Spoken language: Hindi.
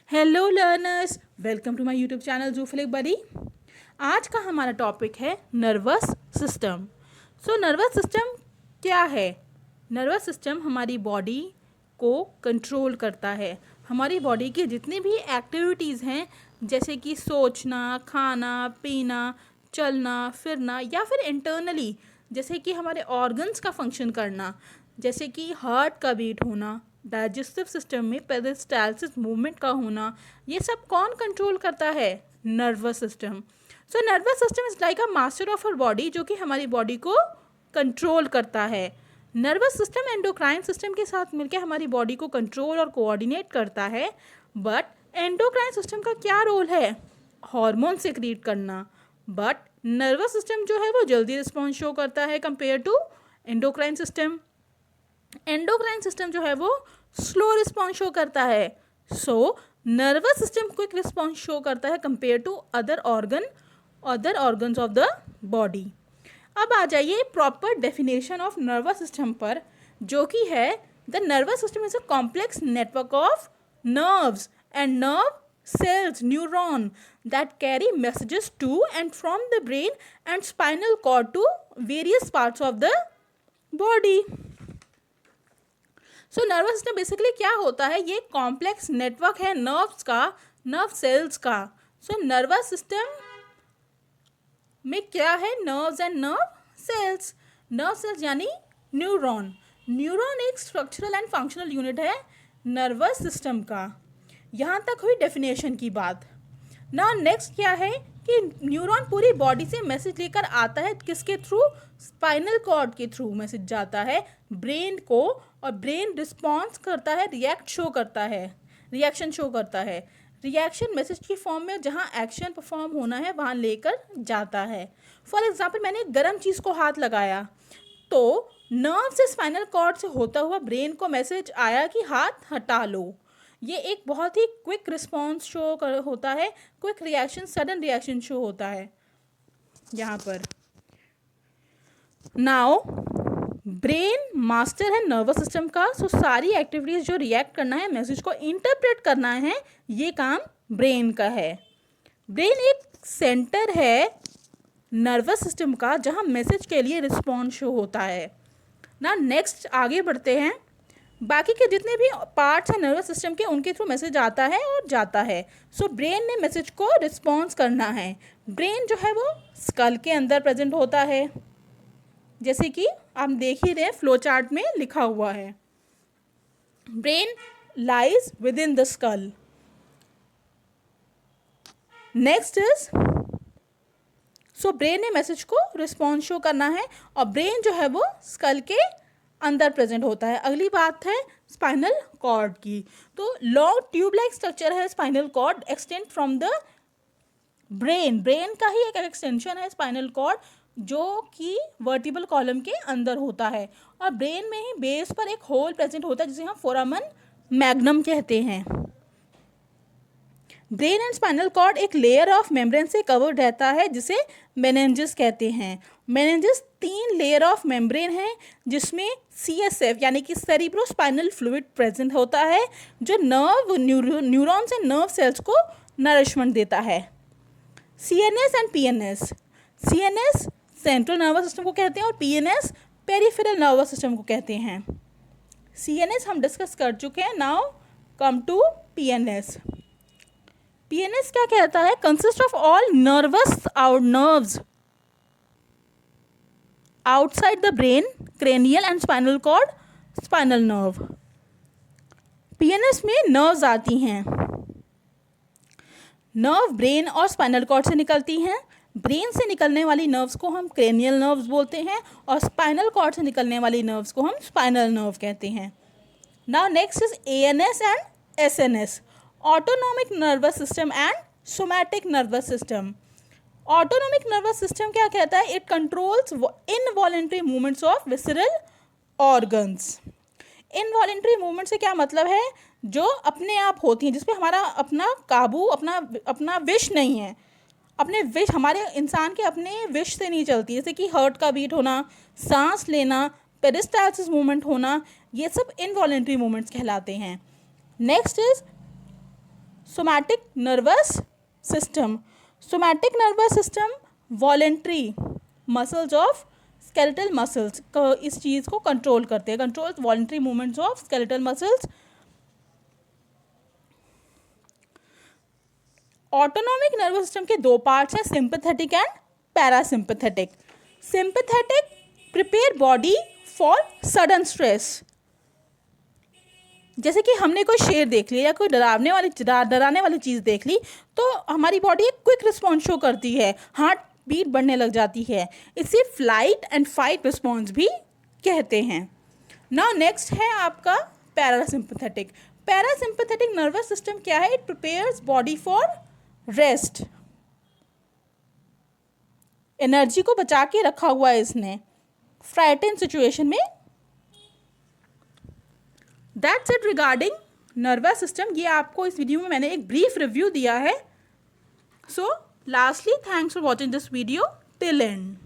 Hello learners, welcome to my YouTube channel जूफलिक बडी। आज का हमारा टॉपिक है नर्वस सिस्टम। नर्वस सिस्टम क्या है? नर्वस सिस्टम हमारी बॉडी को कंट्रोल करता है। हमारी बॉडी की जितनी भी एक्टिविटीज़ हैं, जैसे कि सोचना, खाना पीना, चलना फिरना, या फिर इंटरनली जैसे कि हमारे ऑर्गन्स का फंक्शन करना, जैसे कि हार्ट का बीट होना, डाइजेस्टिव सिस्टम में पेरिस्टालसिस मूवमेंट का होना, ये सब कौन कंट्रोल करता है? Nervous system. Nervous system is like a master of our body, जो कि हमारी बॉडी को कंट्रोल करता है। नर्वस सिस्टम एंडोक्राइन सिस्टम के साथ मिलकर हमारी बॉडी को कंट्रोल और कोऑर्डिनेट करता है। बट एंडोक्राइन सिस्टम का क्या रोल है? हार्मोन सिक्रीट करना। बट नर्वस सिस्टम जो है वो जल्दी रिस्पॉन्स शो करता है compare to endocrine system. Endocrine system जो है वो स्लो रिस्पॉन्स शो करता है। Nervous system quick response show करता है compare to other organs of the body. अब आ जाइए proper definition of nervous system पर, जो कि है the nervous system is a complex network of nerves and nerve cells, neuron that carry messages to and from the brain and spinal cord to various parts of the body. Nervous system basically क्या होता है? ये कॉम्प्लेक्स नेटवर्क है नर्व्स का, नर्व सेल्स का। नर्वस सिस्टम में क्या है? नर्व्स एंड नर्व सेल्स यानी न्यूरॉन। न्यूरॉन एक स्ट्रक्चरल एंड फंक्शनल यूनिट है नर्वस सिस्टम का। यहाँ तक हुई डेफिनेशन की बात। ना नेक्स्ट क्या है कि न्यूरॉन पूरी बॉडी से मैसेज लेकर आता है, किसके थ्रू? स्पाइनल कॉर्ड के थ्रू मैसेज जाता है ब्रेन को, और ब्रेन रिस्पॉन्स करता है, रिएक्शन शो करता है। रिएक्शन मैसेज की फॉर्म में जहाँ एक्शन परफॉर्म होना है वहाँ लेकर जाता है। फॉर एग्जाम्पल, मैंने एक गर्म चीज़ को हाथ लगाया, तो नर्व से स्पाइनल कॉर्ड से होता हुआ ब्रेन को मैसेज आया कि हाथ हटा लो। ये एक बहुत ही क्विक रिस्पॉन्स शो होता है, quick reaction, sudden reaction show होता है यहाँ पर। नाउ ब्रेन मास्टर है नर्वस सिस्टम का। सारी एक्टिविटीज़ जो रिएक्ट करना है, मैसेज को इंटरप्रेट करना है, ये काम ब्रेन का है। ब्रेन एक सेंटर है नर्वस सिस्टम का जहाँ मैसेज के लिए रिस्पॉन्स शो होता है ना। नेक्स्ट आगे बढ़ते हैं। बाकी के जितने भी पार्ट्स हैं नर्वस सिस्टम के, उनके थ्रू मैसेज आता है और जाता है। ब्रेन ने मैसेज को रिस्पॉन्स करना है। ब्रेन जो है वो स्कल के अंदर प्रेजेंट होता है, जैसे कि आप देख ही रहे फ्लो चार्ट में लिखा हुआ है। Brain lies with in the skull. Next is brain ने मैसेज को रिस्पॉन्स शो करना है, और ब्रेन जो है वो स्कल के अंदर प्रेजेंट होता है। अगली बात है स्पाइनल कॉर्ड की। तो लॉन्ग ट्यूब लाइक स्ट्रक्चर है spinal cord, extend from the brain का ही एक एक्सटेंशन है स्पाइनल कॉर्ड, जो कि वर्टिब्रल कॉलम के अंदर होता है। और ब्रेन में ही बेस पर एक होल प्रेजेंट होता है, जिसे हम फोरामन मैग्नम कहते हैं। ब्रेन एंड स्पाइनल कॉर्ड एक लेयर ऑफ मेम्ब्रेन से कवर्ड रहता है, जिसे मेनिंजेस कहते हैं। मेनिंजेस 3 लेयर ऑफ मेम्ब्रेन है, जिसमें CSF यानी कि सेरिब्रोस्पाइनल फ्लूइड प्रेजेंट होता है, जो न्यूरॉन्स एंड नर्व सेल्स को नरिशमेंट देता है। CNS and PNS। CNS central nervous system को कहते हैं और PNS पेरिफेरल नर्वस सिस्टम को कहते हैं। CNS हम डिस्कस कर चुके हैं। Now come to PNS। PNS क्या कहता है? Consist of all nerves outside the brain, cranial and spinal cord, spinal nerve. PNS में नर्व्स आती हैं। नर्व ब्रेन और स्पाइनल कॉर्ड से निकलती हैं। ब्रेन से निकलने वाली नर्व्स को हम क्रेनियल नर्व्स बोलते हैं, और स्पाइनल कॉर्ड से निकलने वाली नर्व्स को हम स्पाइनल नर्व कहते हैं। Now next is ANS and SNS, autonomic nervous system and somatic nervous system. Autonomic nervous system क्या कहता है? It controls involuntary movements of visceral organs. Involuntary movement से क्या मतलब है? जो अपने आप होती हैं, जिसपे हमारा अपना काबू, अपना विश नहीं है। अपने विश, हमारे इंसान के अपने विश से नहीं चलती, जैसे कि हार्ट का बीट होना, सांस लेना, पेरिस्टालसिस मूवमेंट होना, ये सब इनवॉलेंट्री मूवमेंट्स कहलाते हैं। Next is somatic nervous system, somatic nervous system voluntary muscles of skeletal muscles इस चीज़ को कंट्रोल करते हैं, controls voluntary movements of skeletal muscles. Autonomic nervous system के दो पार्ट्स हैं, sympathetic and parasympathetic. Sympathetic prepare body for sudden stress, जैसे कि हमने कोई शेर देख लिया या कोई डराने वाली चीज़ देख ली तो हमारी बॉडी एक क्विक रिस्पॉन्स शो करती है, हार्ट बीट बढ़ने लग जाती है, इसे फ्लाइट एंड फाइट रिस्पॉन्स भी कहते हैं। नाउ नेक्स्ट है आपका पैरासिम्पैथेटिक। पैरासिम्पैथेटिक नर्वस सिस्टम क्या है? It prepares body for rest, energy को बचा के रखा हुआ है इसने फ्राइटन सिचुएशन में। That's it regarding nervous system. ये आपको इस वीडियो में मैंने एक ब्रीफ रिव्यू दिया है। सो lastly thanks for watching this video till and.